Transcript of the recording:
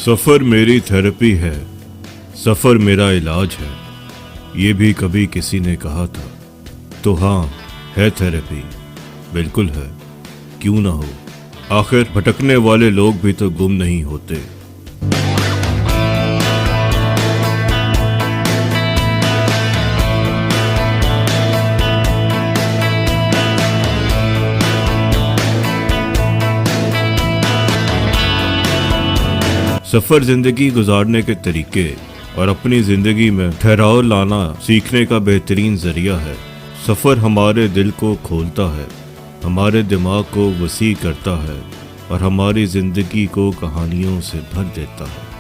सफ़र मेरी थेरेपी है, सफ़र मेरा इलाज है, ये भी कभी किसी ने कहा था। तो हाँ, है थेरेपी, बिल्कुल है, क्यों ना हो। आखिर भटकने वाले लोग भी तो गुम नहीं होते। सफ़र ज़िंदगी गुजारने के तरीके और अपनी ज़िंदगी में ठहराव लाना सीखने का बेहतरीन ज़रिया है। सफ़र हमारे दिल को खोलता है, हमारे दिमाग को वसी करता है और हमारी ज़िंदगी को कहानियों से भर देता है।